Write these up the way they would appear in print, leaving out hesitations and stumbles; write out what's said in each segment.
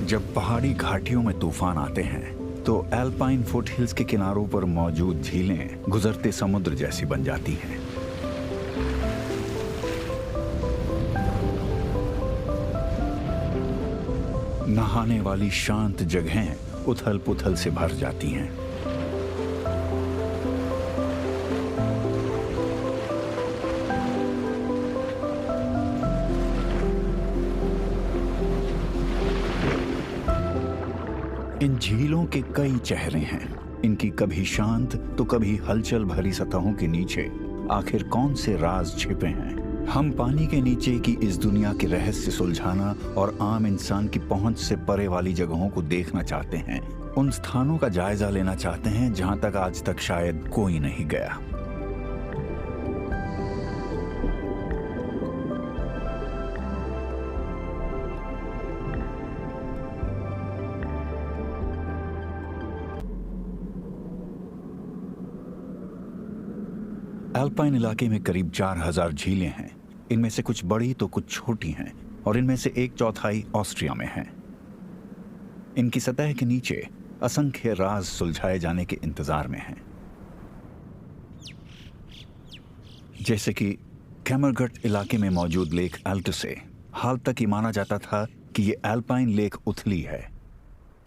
जब पहाड़ी घाटियों में तूफान आते हैं तो एल्पाइन फुटहिल्स के किनारों पर मौजूद झीलें गुजरते समुद्र जैसी बन जाती हैं। नहाने वाली शांत जगहें उथल पुथल से भर जाती हैं। इन झीलों के कई चेहरे हैं। इनकी कभी शांत तो कभी हलचल भरी सतहों के नीचे आखिर कौन से राज छिपे हैं। हम पानी के नीचे की इस दुनिया के रहस्य सुलझाना और आम इंसान की पहुंच से परे वाली जगहों को देखना चाहते हैं। उन स्थानों का जायजा लेना चाहते हैं जहां तक आज तक शायद कोई नहीं गया। एल्पाइन इलाके में करीब 4000 झीलें हैं। इनमें से कुछ बड़ी तो कुछ छोटी हैं और इनमें से 1/4 ऑस्ट्रिया में है। इनकी सतह के नीचे असंख्य राज सुलझाए जाने के इंतजार में हैं। जैसे कि कैमरगट इलाके में मौजूद लेक एल्टसे। हाल तक ये माना जाता था कि ये एल्पाइन लेक उथली है,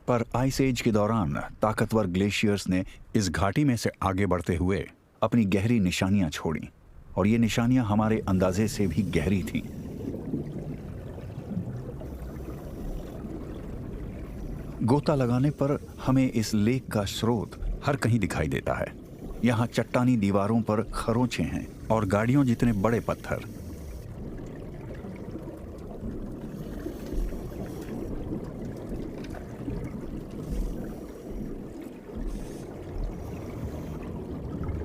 पर आइस एज के दौरान ताकतवर ग्लेशियर्स ने इस घाटी में से आगे बढ़ते हुए अपनी गहरी निशानियां छोड़ी और ये निशानियां हमारे अंदाजे से भी गहरी थीं। गोता लगाने पर हमें इस लेक का स्रोत हर कहीं दिखाई देता है। यहाँ चट्टानी दीवारों पर खरोंचे हैं और गाड़ियों जितने बड़े पत्थर।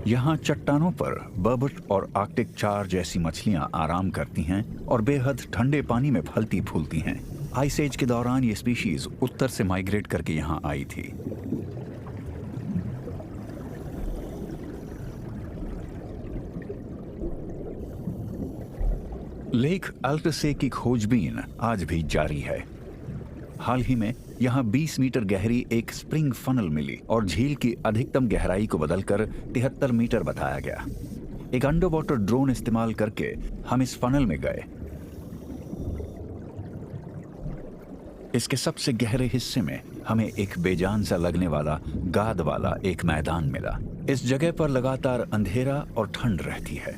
यहाँ चट्टानों पर बर्बट और आर्कटिक चार जैसी मछलियां आराम करती हैं और बेहद ठंडे पानी में फलती फूलती हैं। आइस एज के दौरान ये स्पीशीज उत्तर से माइग्रेट करके यहाँ आई थी। लेक एल्टसे की खोजबीन आज भी जारी है। हाल ही में यहाँ 20 मीटर गहरी एक स्प्रिंग फनल मिली और झील की अधिकतम गहराई को बदलकर 73 मीटर बताया गया। एक अंडर वाटर ड्रोन इस्तेमाल करके हम इस फनल में गए। इसके सबसे गहरे हिस्से में हमें एक बेजान सा लगने वाला गाद वाला एक मैदान मिला। इस जगह पर लगातार अंधेरा और ठंड रहती है।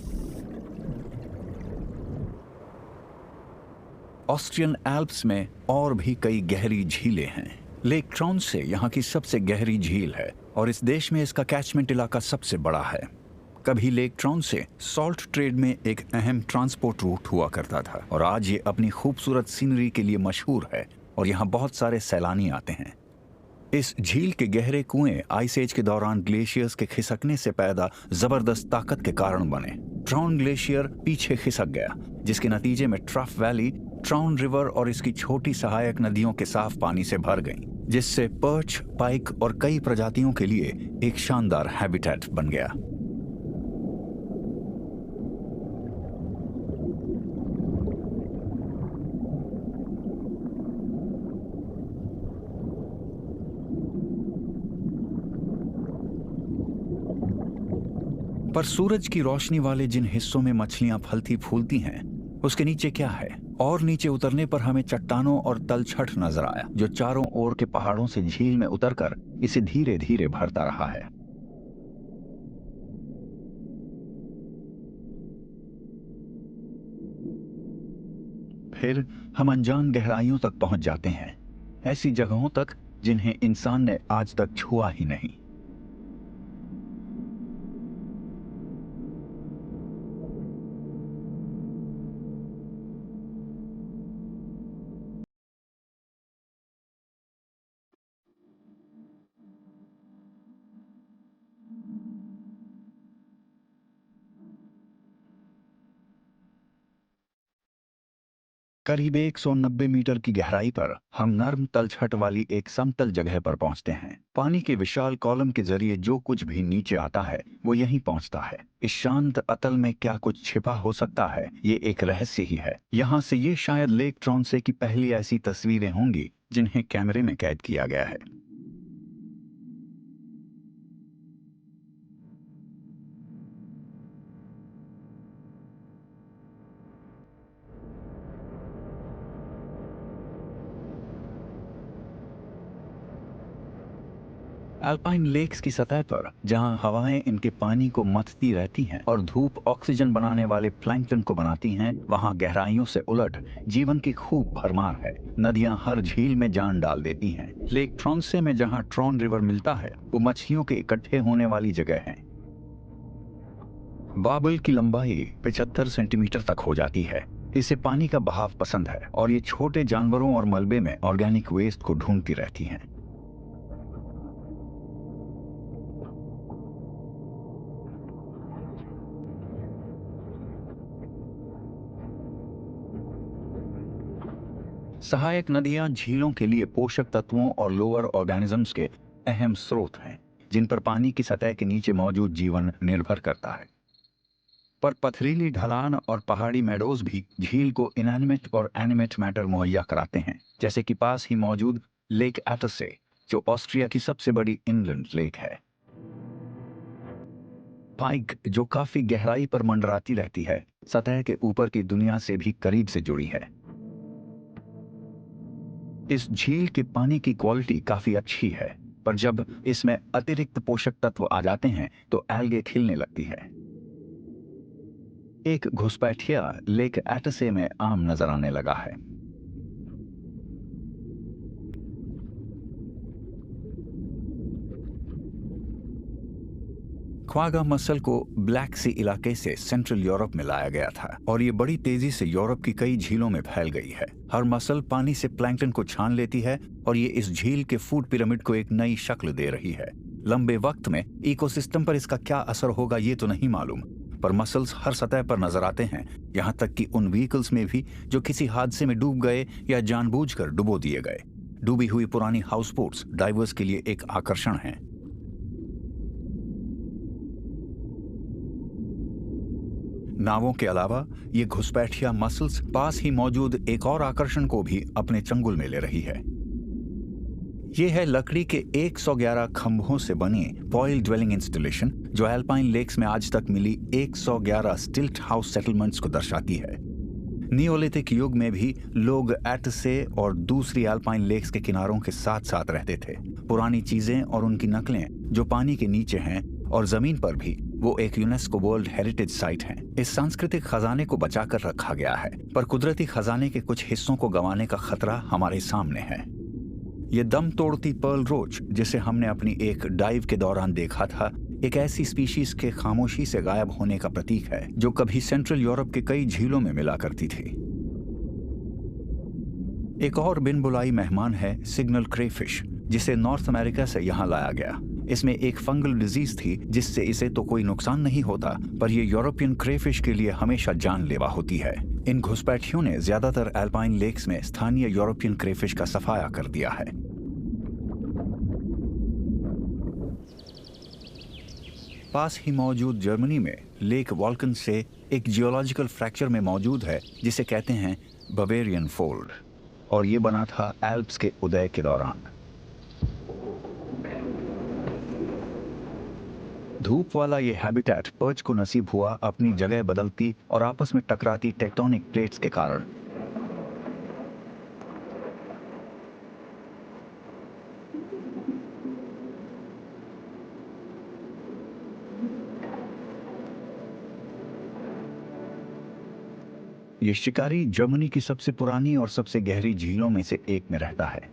ऑस्ट्रियन एल्प्स में और भी कई गहरी झीलें हैं। लेक ट्राउनसे यहाँ की सबसे गहरी झील है और इस देश में इसका कैचमेंट इलाका सबसे बड़ा है। कभी लेक ट्राउनसे सॉल्ट ट्रेड में एक अहम ट्रांसपोर्ट रूट हुआ करता था और आज ये अपनी खूबसूरत सीनरी के लिए मशहूर है और यहाँ बहुत सारे सैलानी आते हैं। इस झील के गहरे कुएं आइस एज के दौरान ग्लेशियर्स के खिसकने से पैदा जबरदस्त ताकत के कारण बने। ट्राउन ग्लेशियर पीछे खिसक गया, जिसके नतीजे में ट्रफ वैली ट्राउन रिवर और इसकी छोटी सहायक नदियों के साफ पानी से भर गईं, जिससे पर्च, पाइक और कई प्रजातियों के लिए एक शानदार हैबिटेट बन गया। पर सूरज की रोशनी वाले जिन हिस्सों में मछलियां फलती फूलती हैं, उसके नीचे क्या है? और नीचे उतरने पर हमें चट्टानों और तलछट नजर आया, जो चारों ओर के पहाड़ों से झील में उतरकर इसे धीरे धीरे भरता रहा है। फिर हम अनजान गहराइयों तक पहुंच जाते हैं, ऐसी जगहों तक जिन्हें इंसान ने आज तक छुआ ही नहीं। करीब 190 मीटर की गहराई पर हम नर्म तलछट वाली एक समतल जगह पर पहुंचते हैं। पानी के विशाल कॉलम के जरिए जो कुछ भी नीचे आता है वो यहीं पहुंचता है। इस शांत अतल में क्या कुछ छिपा हो सकता है, ये एक रहस्य ही है। यहाँ से ये शायद लेक ट्राउनसे की पहली ऐसी तस्वीरें होंगी जिन्हें कैमरे में कैद किया गया है। अल्पाइन लेक्स की सतह पर जहां हवाएं इनके पानी को मथती रहती हैं और धूप ऑक्सीजन बनाने वाले प्लैंकटन को बनाती हैं, वहां गहराइयों से उलट जीवन की खूब भरमार है। नदियां हर झील में जान डाल देती हैं। लेक ट्रॉन्से में जहां ट्रॉन रिवर मिलता है, वो मछलियों के इकट्ठे होने वाली जगह है। बाबल की लंबाई 75 सेंटीमीटर तक हो जाती है। इसे पानी का बहाव पसंद है और ये छोटे जानवरों और मलबे में ऑर्गेनिक वेस्ट को ढूंढती रहती हैं। सहायक नदियां झीलों के लिए पोषक तत्वों और लोअर ऑर्गेनिजम्स के अहम स्रोत हैं, जिन पर पानी की सतह के नीचे मौजूद जीवन निर्भर करता है। पर पथरीली ढलान और पहाड़ी मेडोज भी झील को इनएनिमेट और एनिमेट मैटर मुहैया कराते हैं, जैसे कि पास ही मौजूद लेक एटसे, जो ऑस्ट्रिया की सबसे बड़ी इनलैंड लेक है। पाइक, जो काफी गहराई पर मंडराती रहती है, सतह के ऊपर की दुनिया से भी करीब से जुड़ी है। इस झील के पानी की क्वालिटी काफी अच्छी है, पर जब इसमें अतिरिक्त पोषक तत्व आ जाते हैं तो एल्गे खिलने लगती है। एक घुसपैठिया लेक एटसे में आम नजर आने लगा है। क्वागा मसल को ब्लैक सी इलाके से सेंट्रल यूरोप में लाया गया था और ये बड़ी तेजी से यूरोप की कई झीलों में फैल गई है। हर मसल पानी से प्लैंकटन को छान लेती है और ये इस झील के फूड पिरामिड को एक नई शक्ल दे रही है। लंबे वक्त में इकोसिस्टम पर इसका क्या असर होगा ये तो नहीं मालूम, पर मसल्स हर सतह पर नजर आते हैं, यहाँ तक कि उन व्हीकल्स में भी जो किसी हादसे में डूब गए या जानबूझकर डुबो दिए गए। डूबी हुई पुरानी हाउस बोट्स डाइवर्स के लिए एक आकर्षण हैं। नावों के अलावा ये घुसपैठिया मसल्स पास ही मौजूद एक और आकर्षण को भी अपने चंगुल में ले रही है। ये है लकड़ी के 111 खंभों से बनी पॉइल ड्वेलिंग इंस्टॉलेशन, जो एल्पाइन लेक्स में आज तक मिली 111 स्टिल्ट हाउस सेटलमेंट्स को दर्शाती है। नियोलिथिक युग में भी लोग एटसे और दूसरी एल्पाइन लेक्स के किनारों के साथ साथ रहते थे। पुरानी चीजें और उनकी नकलें जो पानी के नीचे हैं और जमीन पर भी, वो एक यूनेस्को वर्ल्ड हेरिटेज साइट हैं। इस सांस्कृतिक खजाने को बचाकर रखा गया है, पर कुदरती खजाने के कुछ हिस्सों को गंवाने का खतरा हमारे सामने है। ये दम तोड़ती पर्ल रोच, जिसे हमने अपनी एक डाइव के दौरान देखा था, एक ऐसी स्पीशीज के खामोशी से गायब होने का प्रतीक है जो कभी सेंट्रल यूरोप के कई झीलों में मिला करती थी। एक और बिन बुलाई मेहमान है सिग्नल क्रेफिश, जिसे नॉर्थ अमेरिका से यहाँ लाया गया। इसमें एक फंगल डिजीज थी जिससे इसे तो कोई नुकसान नहीं होता, पर यह यूरोपियन क्रेफिश के लिए हमेशा जानलेवा होती है। इन घुसपैठियों ने ज्यादातर एल्पाइन लेक्स में स्थानीय यूरोपियन क्रेफिश का सफाया कर दिया है। पास ही मौजूद जर्मनी में लेक वॉल्कन से एक जियोलॉजिकल फ्रैक्चर में मौजूद है जिसे कहते हैं बवेरियन फोल्ड, और ये बना था एल्प्स के उदय के दौरान। धूप वाला ये हैबिटेट पर्च को नसीब हुआ अपनी जगह बदलती और आपस में टकराती टेक्टोनिक प्लेट्स के कारण। ये शिकारी जर्मनी की सबसे पुरानी और सबसे गहरी झीलों में से एक में रहता है।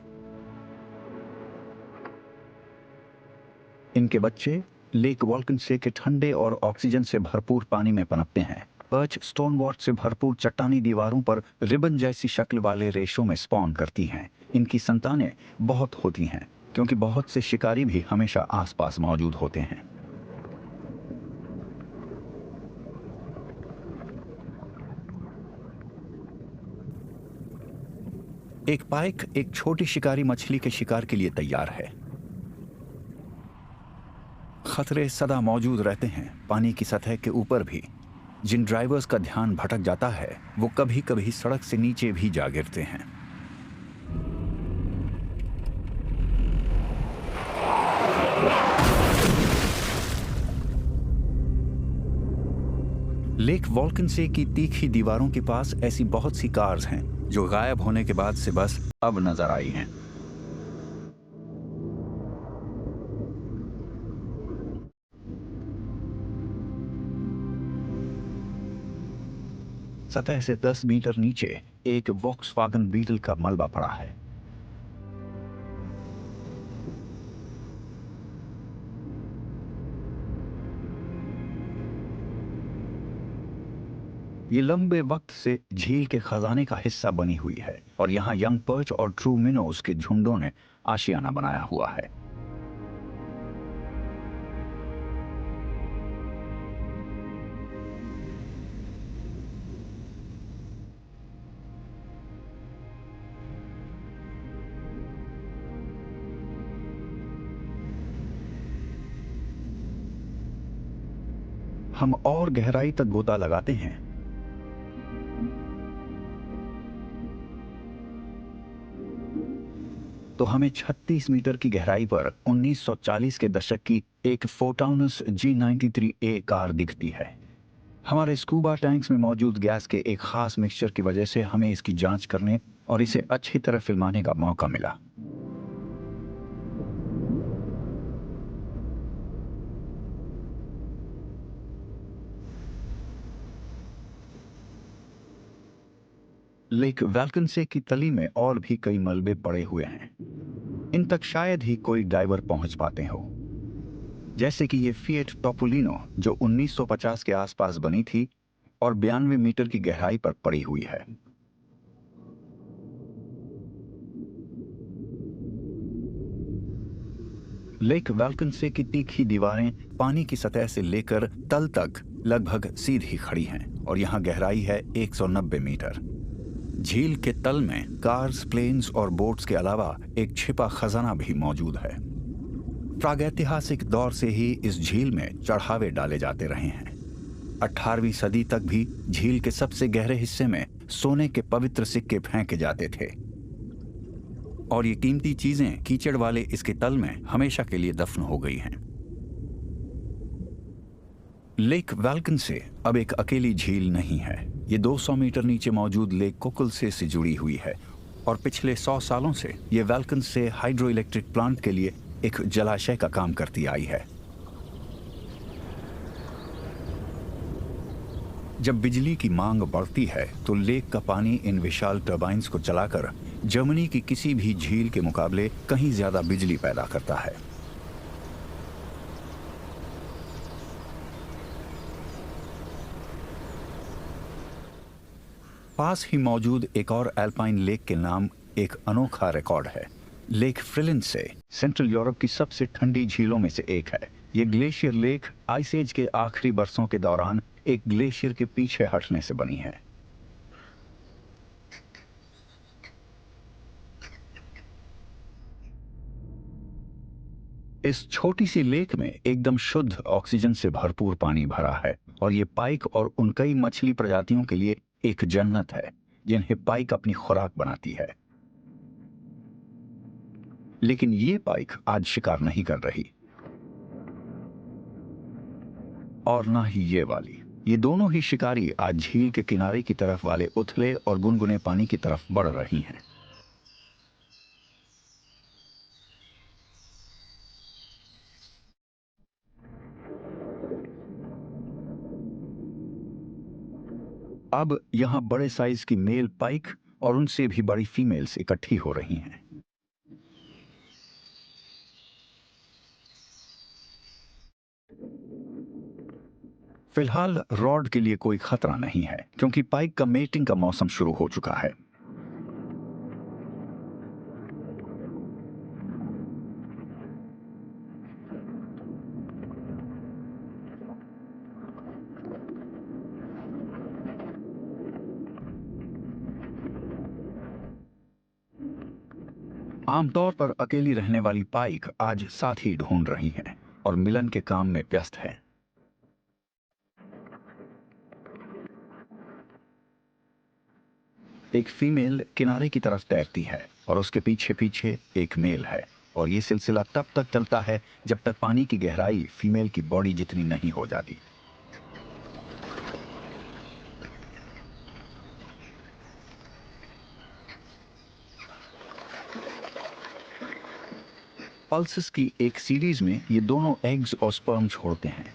इनके बच्चे लेक वॉल्कनसे के ठंडे और ऑक्सीजन से भरपूर पानी में पनपते हैं। पर्च स्टोन वॉट से भरपूर चट्टानी दीवारों पर रिबन जैसी शक्ल वाले रेशों में स्पॉन करती हैं। इनकी संतानें बहुत होती हैं क्योंकि बहुत से शिकारी भी हमेशा आसपास मौजूद होते हैं। एक पाइक एक छोटी शिकारी मछली के शिकार के लिए तैयार है। खतरे सदा मौजूद रहते हैं, पानी की सतह के ऊपर भी। जिन ड्राइवर्स का ध्यान भटक जाता है वो कभी कभी सड़क से नीचे भी जा गिरते हैं। लेक वॉल्केनसे की तीखी दीवारों के पास ऐसी बहुत सी कार्स हैं जो गायब होने के बाद से बस अब नजर आई हैं। सतह से 10 मीटर नीचे एक वॉक्सवैगन बीटल का मलबा पड़ा है। ये लंबे वक्त से झील के खजाने का हिस्सा बनी हुई है और यहाँ यंग पर्च और ट्रू मिनोज के झुंडों ने आशियाना बनाया हुआ है। हम और गहराई तक गोता लगाते हैं तो हमें 36 मीटर की गहराई पर 1940 के दशक की एक फोर्टाउनस G93A कार दिखती है। हमारे स्कूबा टैंक्स में मौजूद गैस के एक खास मिक्सचर की वजह से हमें इसकी जांच करने और इसे अच्छी तरह फिल्माने का मौका मिला। लेक वैल्कनसे की तली में और भी कई मलबे पड़े हुए हैं। इन तक शायद ही कोई डाइवर पहुंच पाते हो, जैसे कि ये फिएट टोपोलिनो जो 1950 के आसपास बनी थी और 92 मीटर की गहराई पर पड़ी हुई है। लेक वैल्कनसे की तीखी दीवारें पानी की सतह से लेकर तल तक लगभग सीधी खड़ी हैं और यहाँ गहराई है 190 मीटर। झील के तल में कार्स, प्लेन्स और बोट्स के अलावा एक छिपा खजाना भी मौजूद है। प्रागैतिहासिक दौर से ही इस झील में चढ़ावे डाले जाते रहे हैं। 18वीं सदी तक भी झील के सबसे गहरे हिस्से में सोने के पवित्र सिक्के फेंके जाते थे और ये कीमती चीजें कीचड़ वाले इसके तल में हमेशा के लिए दफन हो गई हैं। लेक वैल्कनसे अब एक अकेली झील नहीं है। ये 200 मीटर नीचे मौजूद लेक कोकुलसे से जुड़ी हुई है और पिछले 100 सालों से ये वैल्कनसे हाइड्रो इलेक्ट्रिक प्लांट के लिए एक जलाशय का काम करती आई है। जब बिजली की मांग बढ़ती है तो लेक का पानी इन विशाल टर्बाइन्स को चलाकर जर्मनी की किसी भी झील के मुकाबले कहीं ज्यादा बिजली पैदा करता है। पास ही मौजूद एक और एल्पाइन लेक के नाम एक अनोखा रिकॉर्ड है। लेक फ्रिलिंसे सेंट्रल यूरोप की सबसे ठंडी झीलों में से एक है। ये ग्लेशियर लेक आइस एज के आखिरी बरसों के दौरान एक ग्लेशियर के पीछे हटने से बनी है। इस छोटी सी लेक में एकदम शुद्ध ऑक्सीजन से भरपूर पानी भरा है और ये पाइक और उन कई मछली प्रजातियों के लिए एक जन्नत है जिन्हें पाइक अपनी खुराक बनाती है। लेकिन ये पाइक आज शिकार नहीं कर रही और ना ही ये वाली। ये दोनों ही शिकारी आज झील के किनारे की तरफ वाले उथले और गुनगुने पानी की तरफ बढ़ रही हैं। अब यहां बड़े साइज की मेल पाइक और उनसे भी बड़ी फीमेल्स इकट्ठी हो रही हैं। फिलहाल रॉड के लिए कोई खतरा नहीं है क्योंकि पाइक का मेटिंग का मौसम शुरू हो चुका है। आमतौर पर अकेली रहने वाली पाइक आज साथी ढूंढ रही हैं और मिलन के काम में व्यस्त है। एक फीमेल किनारे की तरफ तैरती है और उसके पीछे पीछे एक मेल है और ये सिलसिला तब तक चलता है जब तक पानी की गहराई फीमेल की बॉडी जितनी नहीं हो जाती। पल्सेस की एक सीरीज में ये दोनों एग्स और स्पर्म छोड़ते हैं।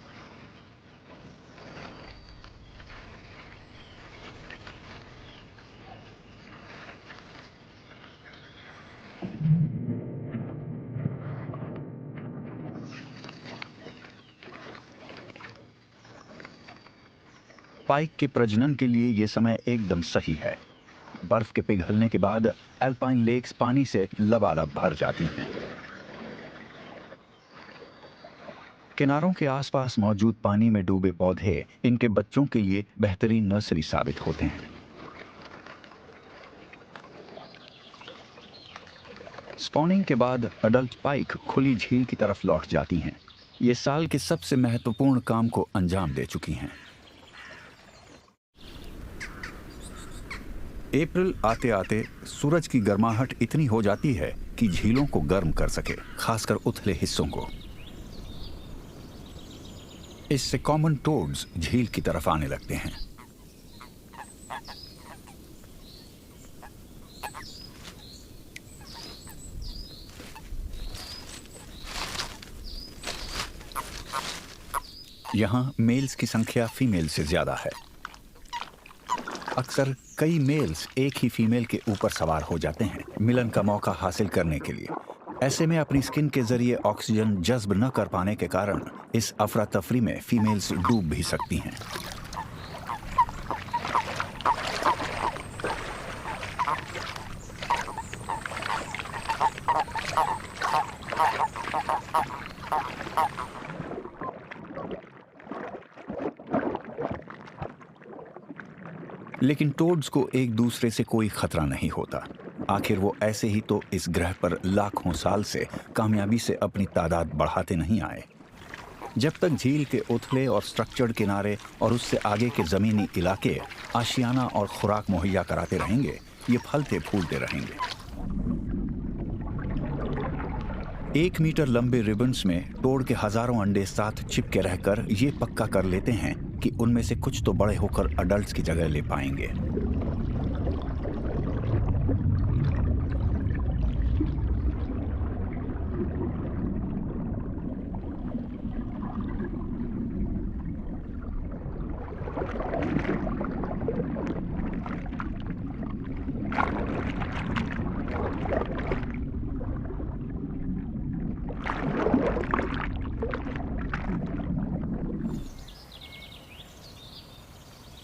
पाइक के प्रजनन के लिए ये समय एकदम सही है। बर्फ के पिघलने के बाद अल्पाइन लेक्स पानी से लबालब भर जाती हैं। किनारों के आसपास मौजूद पानी में डूबे पौधे इनके बच्चों के लिए बेहतरीन नर्सरी साबित होते हैं। स्पॉनिंग के बाद अडल्ट पाइक खुली झील की तरफ लौट जाती हैं। ये साल के सबसे महत्वपूर्ण काम को अंजाम दे चुकी हैं। अप्रैल आते आते सूरज की गर्माहट इतनी हो जाती है कि झीलों को गर्म कर सके, खासकर उथले हिस्सों को। इससे कॉमन टोड्स झील की तरफ आने लगते हैं। यहां मेल्स की संख्या फीमेल से ज्यादा है। अक्सर कई मेल्स एक ही फीमेल के ऊपर सवार हो जाते हैं मिलन का मौका हासिल करने के लिए। ऐसे में अपनी स्किन के जरिए ऑक्सीजन जज्ब न कर पाने के कारण इस अफरा तफरी में फीमेल्स डूब भी सकती हैं। लेकिन टोड्स को एक दूसरे से कोई खतरा नहीं होता। आखिर वो ऐसे ही तो इस ग्रह पर लाखों साल से कामयाबी से अपनी तादाद बढ़ाते नहीं आए। जब तक झील के उथले और स्ट्रक्चर्ड किनारे और उससे आगे के जमीनी इलाके आशियाना और खुराक मुहैया कराते रहेंगे, ये फलते फूलते रहेंगे। 1 मीटर लंबे रिबन्स में टोड के हजारों अंडे साथ चिपके रहकर ये पक्का कर लेते हैं कि उनमें से कुछ तो बड़े होकर अडल्ट्स की जगह ले पाएंगे।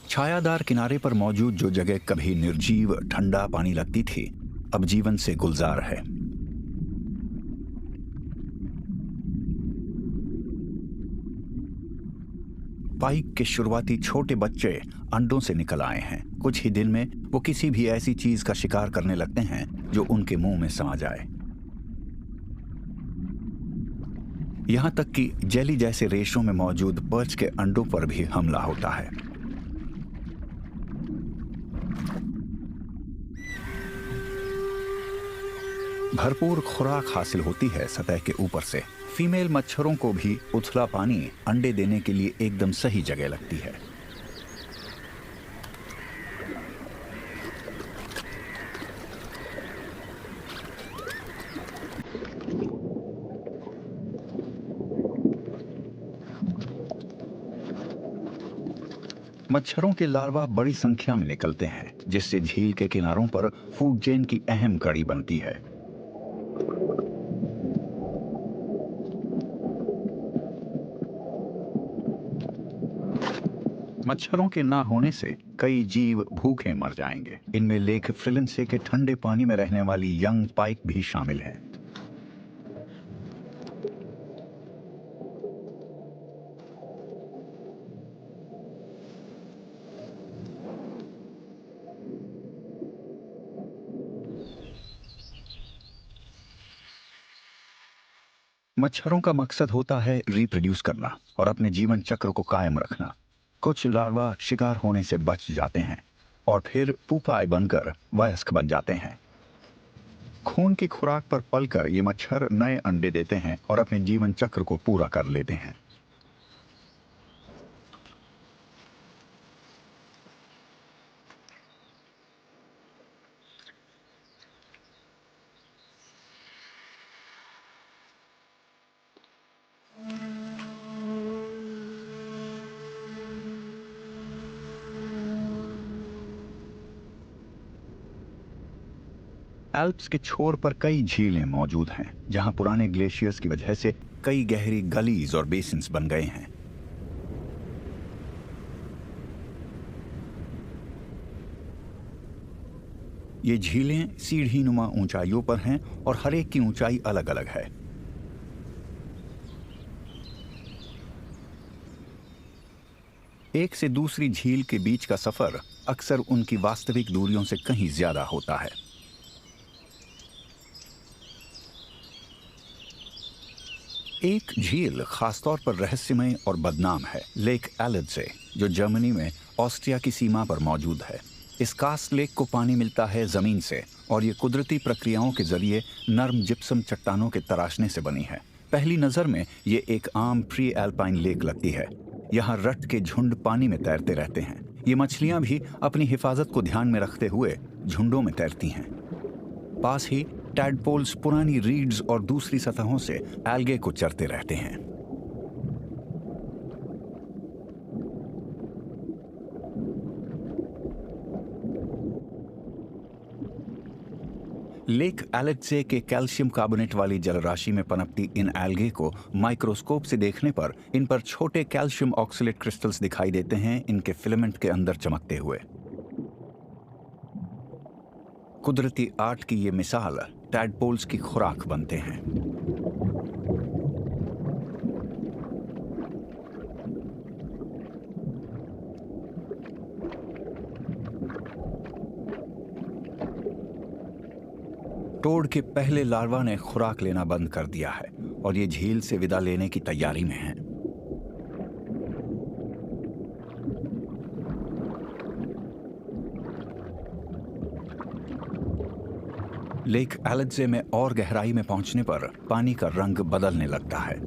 छायादार किनारे पर मौजूद जो जगह कभी निर्जीव ठंडा पानी लगती थी, अब जीवन से गुलजार है। पाइक के शुरुआती छोटे बच्चे अंडों से निकल आए हैं। कुछ ही दिन में वो किसी भी ऐसी चीज का शिकार करने लगते हैं जो उनके मुंह में समा जाए। यहां तक कि जेली जैसे रेशों में मौजूद पर्च के अंडों पर भी हमला होता है। भरपूर खुराक हासिल होती है सतह के ऊपर से। फीमेल मच्छरों को भी उथला पानी अंडे देने के लिए एकदम सही जगह लगती है। मच्छरों के लार्वा बड़ी संख्या में निकलते हैं, जिससे झील के किनारों पर फूड चेन की अहम कड़ी बनती है। मच्छरों के ना होने से कई जीव भूखे मर जाएंगे। इनमें लेक फ्रिलेंसे के ठंडे पानी में रहने वाली यंग पाइक भी शामिल है। मच्छरों का मकसद होता है रिप्रोड्यूस करना और अपने जीवन चक्र को कायम रखना। कुछ लार्वा शिकार होने से बच जाते हैं और फिर पुपाई बनकर वयस्क बन जाते हैं। खून की खुराक पर पलकर ये मच्छर नए अंडे देते हैं और अपने जीवन चक्र को पूरा कर लेते हैं। एल्प्स के छोर पर कई झीलें मौजूद हैं जहां पुराने ग्लेशियर्स की वजह से कई गहरी गलीज और बेसिन्स बन गए हैं। ये झीलें सीढ़ी नुमा ऊंचाइयों पर हैं और हर एक की ऊंचाई अलग अलग है। एक से दूसरी झील के बीच का सफर अक्सर उनकी वास्तविक दूरियों से कहीं ज्यादा होता है। एक झील खासतौर पर रहस्यमय और बदनाम है, लेक एलिड्जे, जो जर्मनी में ऑस्ट्रिया की सीमा पर मौजूद है। इस कास्ट लेक को पानी मिलता है जमीन से और ये कुदरती प्रक्रियाओं के जरिए नर्म जिप्सम चट्टानों के तराशने से बनी है। पहली नजर में ये एक आम प्री एल्पाइन लेक लगती है। यहाँ रट के झुंड पानी में तैरते रहते हैं। ये मछलियां भी अपनी हिफाजत को ध्यान में रखते हुए झुंडों में तैरती हैं। पास ही टैडपोल्स पुरानी रीड्स और दूसरी सतहों से एल्गे को चरते रहते हैं। लेक एलिड्जे के कैल्शियम कार्बोनेट वाली जलराशि में पनपती इन एल्गे को माइक्रोस्कोप से देखने पर इन पर छोटे कैल्शियम ऑक्सलेट क्रिस्टल्स दिखाई देते हैं, इनके फिलामेंट के अंदर चमकते हुए। कुदरती आर्ट की ये मिसाल टैडपोल्स की खुराक बनते हैं। टोड के पहले लार्वा ने खुराक लेना बंद कर दिया है और ये झील से विदा लेने की तैयारी में है। लेक एलिड्जे में और गहराई में पहुंचने पर पानी का रंग बदलने लगता है।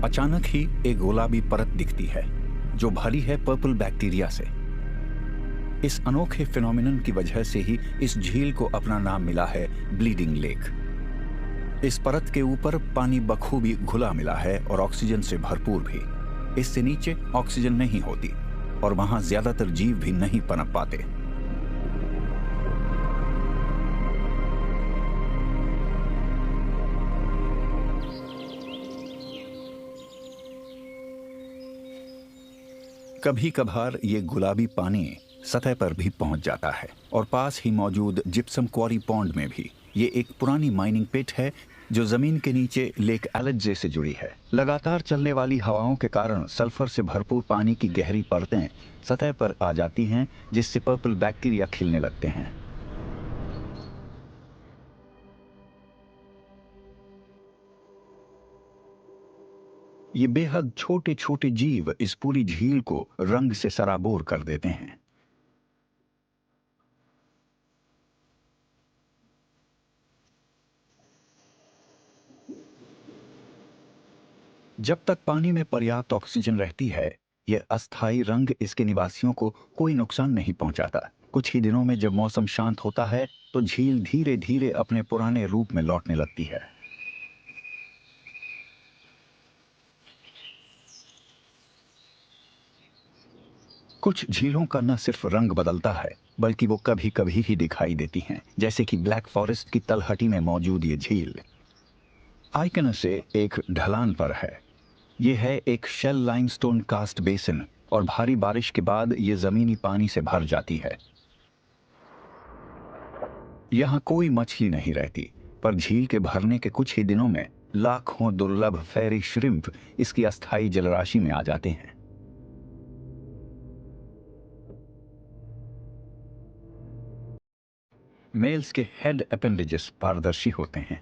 अचानक ही एक गुलाबी परत दिखती है जो भरी है पर्पल बैक्टीरिया से। इस अनोखे फिनोमिनन की वजह से ही इस झील को अपना नाम मिला है ब्लीडिंग लेक। इस परत के ऊपर पानी बखूबी घुला मिला है और ऑक्सीजन से भरपूर भी। इससे नीचे ऑक्सीजन नहीं होती और वहां ज्यादातर जीव भी नहीं पनप पाते। कभी कभार ये गुलाबी पानी सतह पर भी पहुंच जाता है और पास ही मौजूद जिप्सम क्वारी पॉन्ड में भी। ये एक पुरानी माइनिंग पिट है जो जमीन के नीचे लेक एलिड्जे से जुड़ी है। लगातार चलने वाली हवाओं के कारण सल्फर से भरपूर पानी की गहरी परतें सतह पर आ जाती हैं, जिससे पर्पल बैक्टीरिया खिलने लगते हैं। ये बेहद छोटे छोटे जीव इस पूरी झील को रंग से सराबोर कर देते हैं। जब तक पानी में पर्याप्त ऑक्सीजन रहती है, यह अस्थायी रंग इसके निवासियों को कोई नुकसान नहीं पहुंचाता। कुछ ही दिनों में जब मौसम शांत होता है तो झील धीरे धीरे अपने पुराने रूप में लौटने लगती है। कुछ झीलों का न सिर्फ रंग बदलता है बल्कि वो कभी कभी ही दिखाई देती हैं, जैसे कि ब्लैक फॉरेस्ट की तलहटी में मौजूद ये झील आइकन से एक ढलान पर है। यह है एक शेल लाइमस्टोन कास्ट बेसिन और भारी बारिश के बाद ये जमीनी पानी से भर जाती है। यहाँ कोई मछली नहीं रहती, पर झील के भरने के कुछ ही दिनों में लाखों दुर्लभ फेरी श्रिम्प इसकी अस्थायी जलराशि में आ जाते हैं। मेल्स के हेड अपेंडेजेस पारदर्शी होते हैं।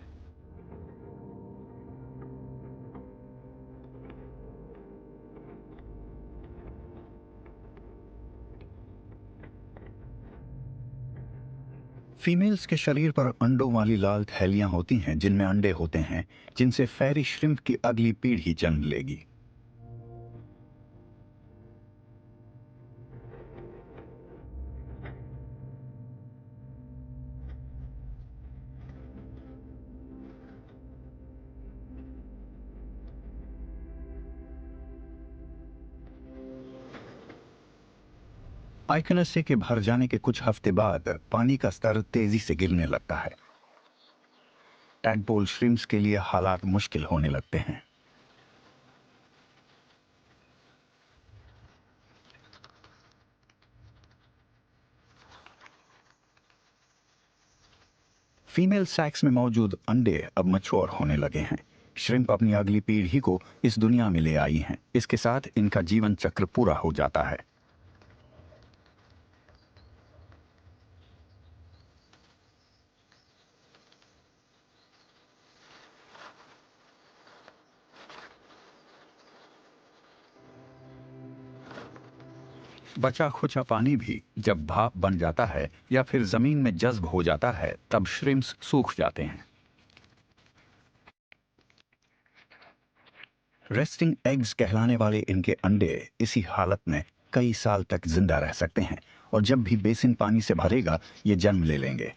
फीमेल्स के शरीर पर अंडों वाली लाल थैलियां होती हैं जिनमें अंडे होते हैं, जिनसे फेरी श्रिम्प की अगली पीढ़ी जन्म लेगी। आइकनसे के भर जाने के कुछ हफ्ते बाद पानी का स्तर तेजी से गिरने लगता है। टैडपोल श्रिम्प्स के लिए हालात मुश्किल होने लगते हैं। फीमेल सैक्स में मौजूद अंडे अब मैच्योर होने लगे हैं। श्रिम्प अपनी अगली पीढ़ी को इस दुनिया में ले आई हैं। इसके साथ इनका जीवन चक्र पूरा हो जाता है। बचा खुचा पानी भी जब भाप बन जाता है या फिर जमीन में जज्ब हो जाता है, तब श्रिम्प्स सूख जाते हैं। रेस्टिंग एग्स कहलाने वाले इनके अंडे इसी हालत में कई साल तक जिंदा रह सकते हैं और जब भी बेसिन पानी से भरेगा, ये जन्म ले लेंगे।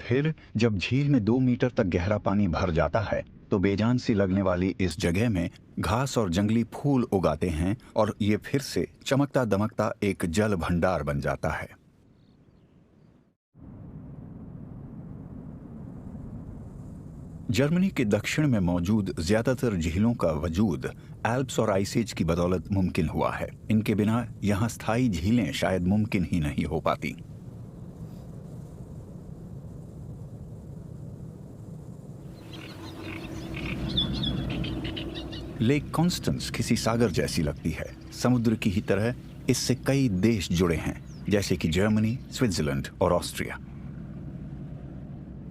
फिर जब झील में 2 मीटर तक गहरा पानी भर जाता है, तो बेजान सी लगने वाली इस जगह में घास और जंगली फूल उगाते हैं और ये फिर से चमकता दमकता एक जल भंडार बन जाता है। जर्मनी के दक्षिण में मौजूद ज्यादातर झीलों का वजूद एल्प्स और आइस की बदौलत मुमकिन हुआ है। इनके बिना यहाँ स्थायी झीलें शायद मुमकिन ही नहीं हो पाती। लेक कॉन्स्टेंस किसी सागर जैसी लगती है। समुद्र की ही तरह इससे कई देश जुड़े हैं, जैसे कि जर्मनी, स्विट्जरलैंड और ऑस्ट्रिया।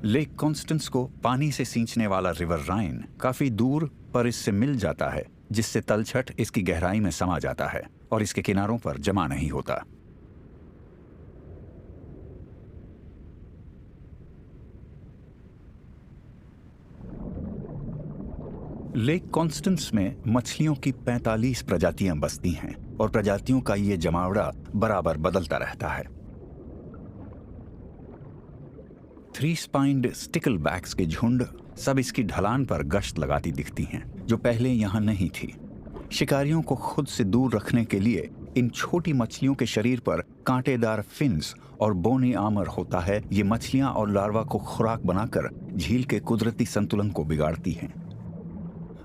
लेक कॉन्स्टेंस को पानी से सींचने वाला रिवर राइन काफी दूर पर इससे मिल जाता है, जिससे तलछट इसकी गहराई में समा जाता है और इसके किनारों पर जमा नहीं होता। लेक कॉन्स्टेंस में मछलियों की 45 प्रजातियां बसती हैं और प्रजातियों का ये जमावड़ा बराबर बदलता रहता है। 3 स्पाइन्ड स्टिकलबैक्स के झुंड सब इसकी ढलान पर गश्त लगाती दिखती हैं, जो पहले यहां नहीं थी। शिकारियों को खुद से दूर रखने के लिए इन छोटी मछलियों के शरीर पर कांटेदार फिन्स और बोनी आर्मर होता है। ये मछलियां और लार्वा को खुराक बनाकर झील के कुदरती संतुलन को बिगाड़ती हैं।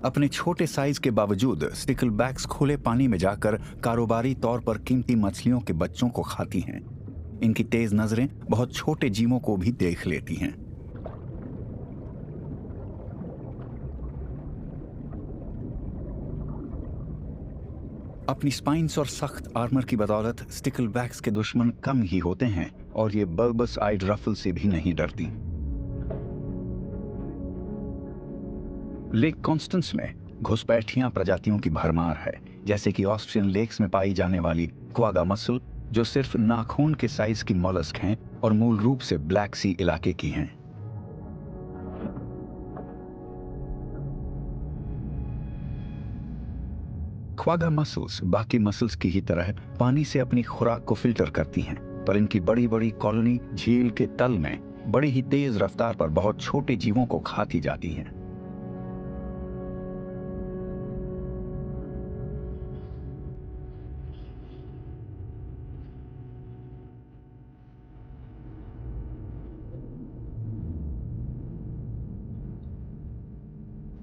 अपने छोटे साइज के बावजूद स्टिकलबैक्स खुले पानी में जाकर कारोबारी तौर पर कीमती मछलियों के बच्चों को खाती हैं। इनकी तेज नजरें बहुत छोटे जीवों को भी देख लेती हैं। अपनी स्पाइन्स और सख्त आर्मर की बदौलत स्टिकलबैक्स के दुश्मन कम ही होते हैं और ये बल्बस आइड रफल से भी नहीं डरती। लेक कॉन्स्टेंस में घुसपैठियां प्रजातियों की भरमार है, जैसे कि ऑस्ट्रियन लेक्स में पाई जाने वाली क्वागा मसल, जो सिर्फ नाखून के साइज की मॉलस्क हैं और मूल रूप से ब्लैक सी इलाके की हैं। क्वागा मसल्स बाकी मसल्स की ही तरह पानी से अपनी खुराक को फिल्टर करती हैं, पर इनकी बड़ी बड़ी कॉलोनी झील के तल में बड़ी ही तेज रफ्तार पर बहुत छोटे जीवों को खाती जाती हैं।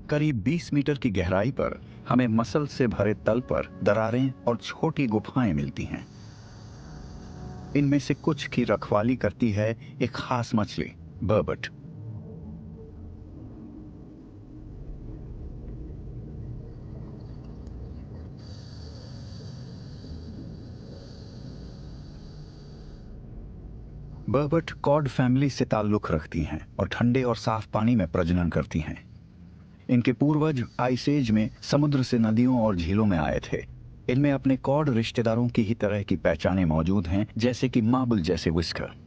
करीब 20 मीटर की गहराई पर हमें मसल से भरे तल पर दरारें और छोटी गुफाएं मिलती हैं। इनमें से कुछ की रखवाली करती है एक खास मछली, बर्बट। बर्बट कॉड फैमिली से ताल्लुक रखती हैं और ठंडे और साफ पानी में प्रजनन करती हैं। इनके पूर्वज आइस एज में समुद्र से नदियों और झीलों में आए थे। इनमें अपने कॉड रिश्तेदारों की ही तरह की पहचानें मौजूद हैं, जैसे कि मार्बल जैसे विस्कर।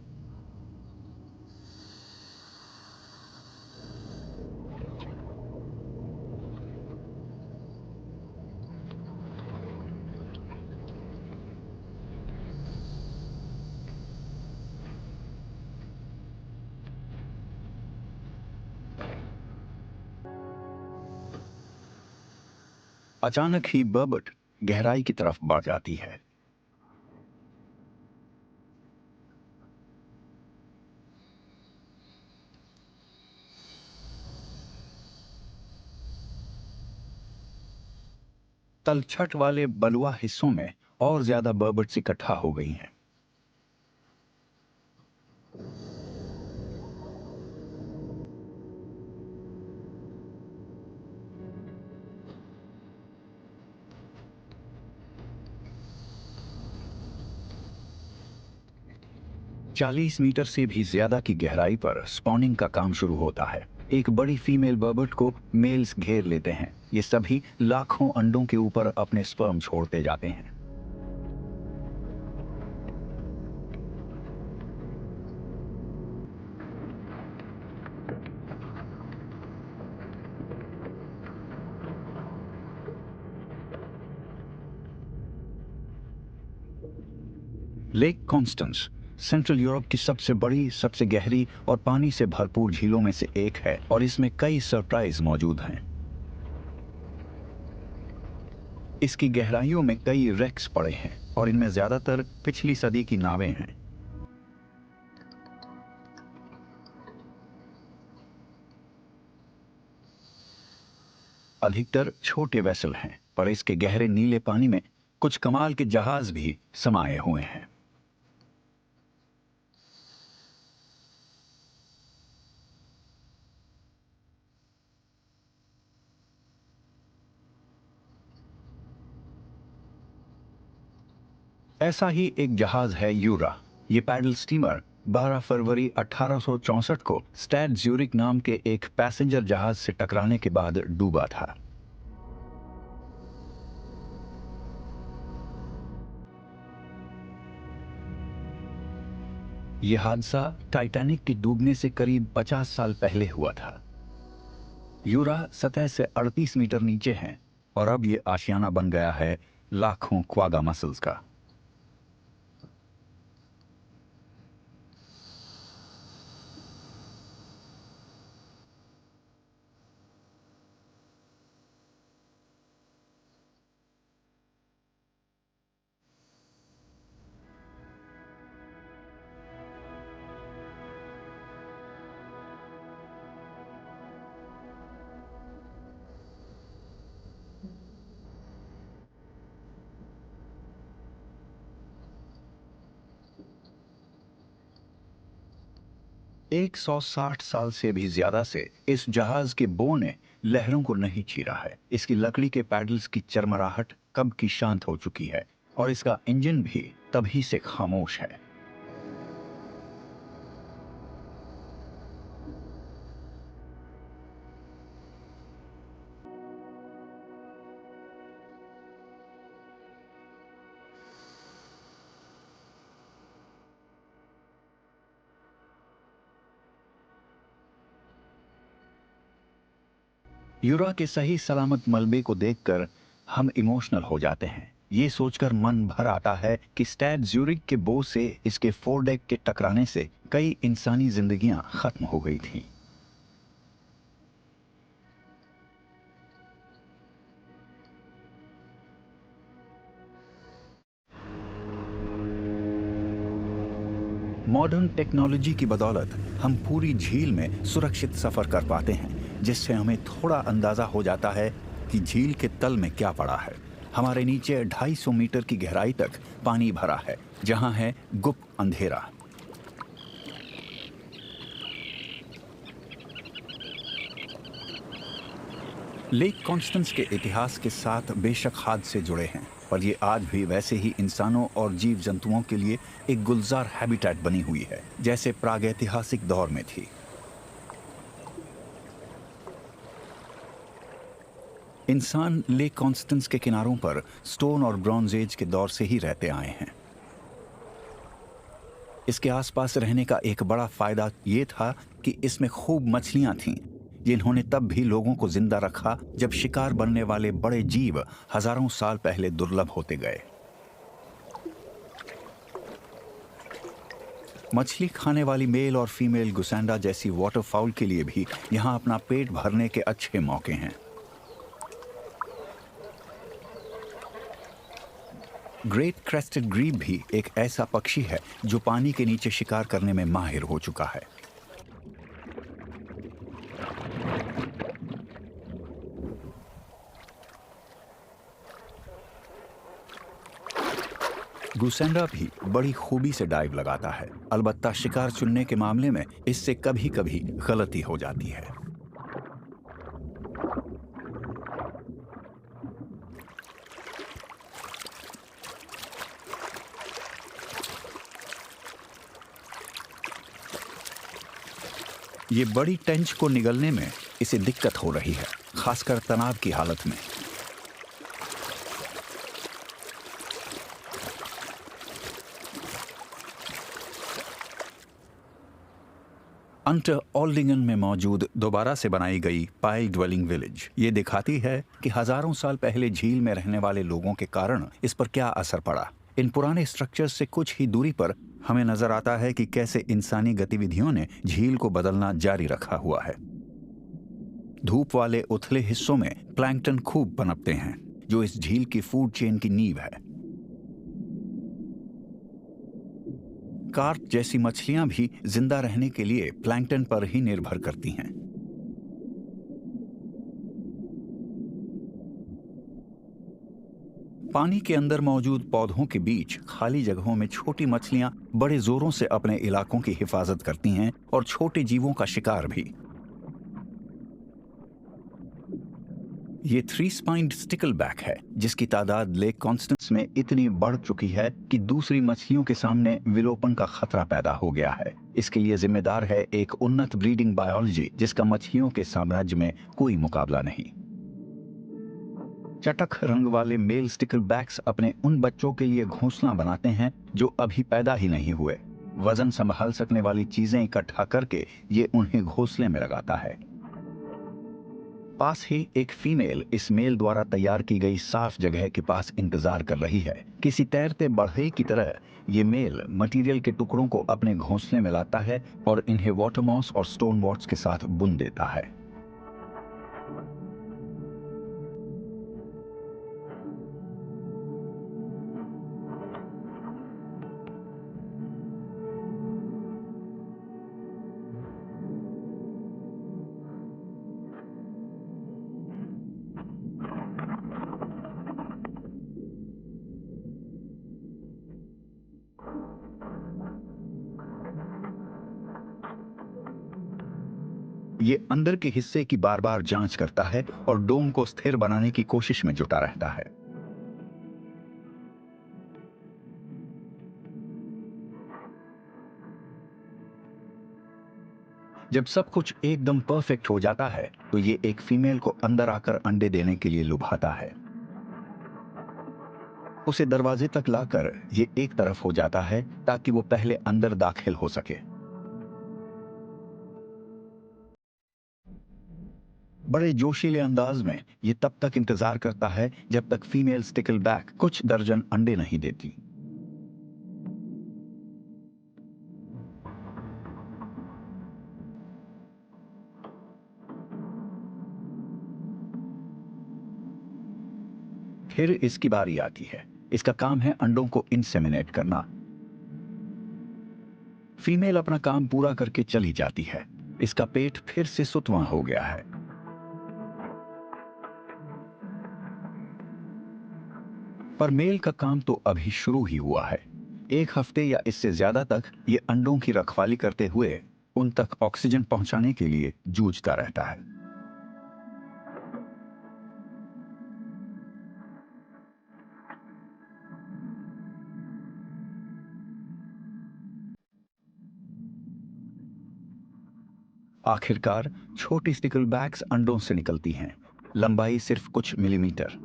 अचानक ही बर्बट गहराई की तरफ बढ़ जाती है। तलछट वाले बलुआ हिस्सों में और ज्यादा बर्बट्स इकट्ठा हो गई हैं। चालीस मीटर से भी ज्यादा की गहराई पर स्पॉनिंग का काम शुरू होता है। एक बड़ी फीमेल बर्बट को मेल्स घेर लेते हैं। ये सभी लाखों अंडों के ऊपर अपने स्पर्म छोड़ते जाते हैं। लेक कॉन्स्टेंस सेंट्रल यूरोप की सबसे बड़ी, सबसे गहरी और पानी से भरपूर झीलों में से एक है और इसमें कई सरप्राइज मौजूद हैं। इसकी गहराइयों में कई रेक्स पड़े हैं और इनमें ज्यादातर पिछली सदी की नावें हैं। अधिकतर छोटे वेसल हैं, पर इसके गहरे नीले पानी में कुछ कमाल के जहाज भी समाये हुए हैं। ऐसा ही एक जहाज है यूरा। ये पैडल स्टीमर 12 फरवरी 1864 को स्टैड ज्यूरिक नाम के एक पैसेंजर जहाज से टकराने के बाद डूबा था। यह हादसा टाइटैनिक के डूबने से करीब 50 साल पहले हुआ था। यूरा सतह से 38 मीटर नीचे है और अब यह आशियाना बन गया है लाखों क्वागा मसल्स का। एक 160 साल से भी ज्यादा से इस जहाज के बो ने लहरों को नहीं चीरा है। इसकी लकड़ी के पैडल्स की चरमराहट कब की शांत हो चुकी है और इसका इंजन भी तभी से खामोश है। यूरा के सही सलामत मलबे को देखकर हम इमोशनल हो जाते हैं। ये सोचकर मन भर आता है कि स्टैड ज्यूरिक के बो से इसके फोरडेक के टकराने से कई इंसानी जिंदगियां खत्म हो गई थीं। मॉडर्न टेक्नोलॉजी की बदौलत हम पूरी झील में सुरक्षित सफर कर पाते हैं, जिससे हमें थोड़ा अंदाजा हो जाता है कि झील के तल में क्या पड़ा है। हमारे नीचे 250 मीटर की गहराई तक पानी भरा है, जहां है गुप्त अंधेरा। लेक कॉन्स्टेंस के इतिहास के साथ बेशक हादसे जुड़े हैं, पर ये आज भी वैसे ही इंसानों और जीव जंतुओं के लिए एक गुलजार हैबिटेट बनी हुई है, जैसे प्रागैतिहासिक दौर में थी। इंसान लेक कॉन्स्टेंस के किनारों पर स्टोन और ब्रॉन्ज एज के दौर से ही रहते आए हैं। इसके आसपास रहने का एक बड़ा फायदा ये था कि इसमें खूब मछलियां थीं, जिन्होंने तब भी लोगों को जिंदा रखा जब शिकार बनने वाले बड़े जीव हजारों साल पहले दुर्लभ होते गए। मछली खाने वाली मेल और फीमेल गुसैंडा जैसी वाटरफाउल के लिए भी यहाँ अपना पेट भरने के अच्छे मौके हैं। ग्रेट क्रेस्टेड ग्रीब भी एक ऐसा पक्षी है जो पानी के नीचे शिकार करने में माहिर हो चुका है। गुसेंडा भी बड़ी खूबी से डाइव लगाता है, अलबत्ता शिकार चुनने के मामले में इससे कभी कभी गलती हो जाती है। ये बड़ी टेंच को निगलने में इसे दिक्कत हो रही है, खासकर तनाव की हालत में। अंटर ऑल्डिंगन में मौजूद दोबारा से बनाई गई पाइल ड्वेलिंग विलेज ये दिखाती है कि हजारों साल पहले झील में रहने वाले लोगों के कारण इस पर क्या असर पड़ा। इन पुराने स्ट्रक्चर्स से कुछ ही दूरी पर हमें नजर आता है कि कैसे इंसानी गतिविधियों ने झील को बदलना जारी रखा हुआ है। धूप वाले उथले हिस्सों में प्लैंकटन खूब पनपते हैं, जो इस झील की फूड चेन की नींव है। कार्प जैसी मछलियां भी जिंदा रहने के लिए प्लैंकटन पर ही निर्भर करती हैं। पानी के अंदर मौजूद पौधों के बीच खाली जगहों में छोटी मछलियां बड़े जोरों से अपने इलाकों की हिफाजत करती हैं और छोटे जीवों का शिकार भी। ये 3-spined स्टिकलबैक है, जिसकी तादाद लेक कॉन्स्टेंस में इतनी बढ़ चुकी है कि दूसरी मछलियों के सामने विलोपन का खतरा पैदा हो गया है। इसके लिए जिम्मेदार है एक उन्नत ब्रीडिंग बायोलॉजी, जिसका मछलियों के साम्राज्य में कोई मुकाबला नहीं। चटक रंग वाले मेल स्टिकलबैक्स अपने उन बच्चों के लिए घोंसला बनाते हैं जो अभी पैदा ही नहीं हुए। वजन संभाल सकने वाली चीजें इकट्ठा करके ये उन्हें घोंसले में लगाता है। पास ही एक फीमेल इस मेल द्वारा तैयार की गई साफ जगह के पास इंतजार कर रही है। किसी तैरते बढ़ई की तरह ये मेल मटेरियल के टुकड़ों को अपने घोंसले में लाता है और इन्हें वाटर मॉस और स्टोन वॉट्स के साथ बुन देता है। ये अंदर के हिस्से की बार बार जांच करता है और डोम को स्थिर बनाने की कोशिश में जुटा रहता है। जब सब कुछ एकदम परफेक्ट हो जाता है तो ये एक फीमेल को अंदर आकर अंडे देने के लिए लुभाता है। उसे दरवाजे तक लाकर ये एक तरफ हो जाता है ताकि वो पहले अंदर दाखिल हो सके। बड़े जोशीले अंदाज में ये तब तक इंतजार करता है जब तक फीमेल स्टिकलबैक कुछ दर्जन अंडे नहीं देती। फिर इसकी बारी आती है। इसका काम है अंडों को इंसेमिनेट करना। फीमेल अपना काम पूरा करके चली जाती है। इसका पेट फिर से सुतवां हो गया है। पर मेल का काम तो अभी शुरू ही हुआ है। एक हफ्ते या इससे ज्यादा तक ये अंडों की रखवाली करते हुए उन तक ऑक्सीजन पहुंचाने के लिए जूझता रहता है। आखिरकार छोटी स्टिकलबैक्स अंडों से निकलती हैं, लंबाई सिर्फ कुछ मिलीमीटर।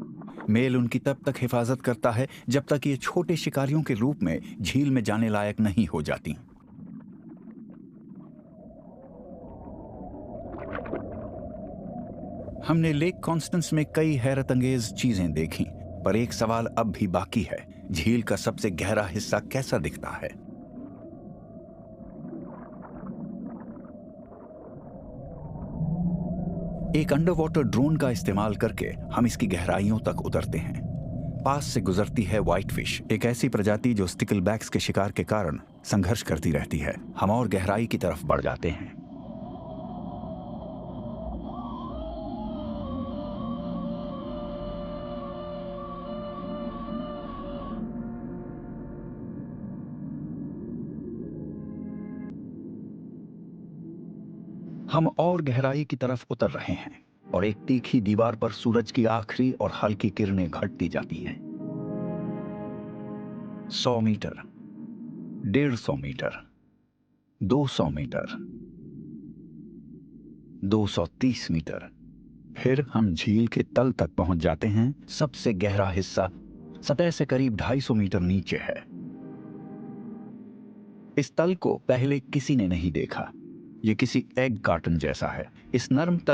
मेल उनकी तब तक हिफाजत करता है जब तक ये छोटे शिकारियों के रूप में झील में जाने लायक नहीं हो जाती। हमने लेक कॉन्स्टेंस में कई हैरत अंगेज चीजें देखी, पर एक सवाल अब भी बाकी है। झील का सबसे गहरा हिस्सा कैसा दिखता है? एक अंडर वाटर ड्रोन का इस्तेमाल करके हम इसकी गहराइयों तक उतरते हैं। पास से गुजरती है व्हाइट फिश, एक ऐसी प्रजाति जो स्टिकलबैक्स के शिकार के कारण संघर्ष करती रहती है। हम और गहराई की तरफ बढ़ जाते हैं। हम और गहराई की तरफ उतर रहे हैं और एक तीखी दीवार पर सूरज की आखिरी और हल्की किरणें घटती जाती हैं। 100 मीटर, 150 मीटर, 200 मीटर, 230 मीटर। फिर हम झील के तल तक पहुंच जाते हैं। सबसे गहरा हिस्सा सतह से करीब 250 मीटर नीचे है। इस तल को पहले किसी ने नहीं देखा। ये किसी एग कार्टन जैसा है। इस नर्म तल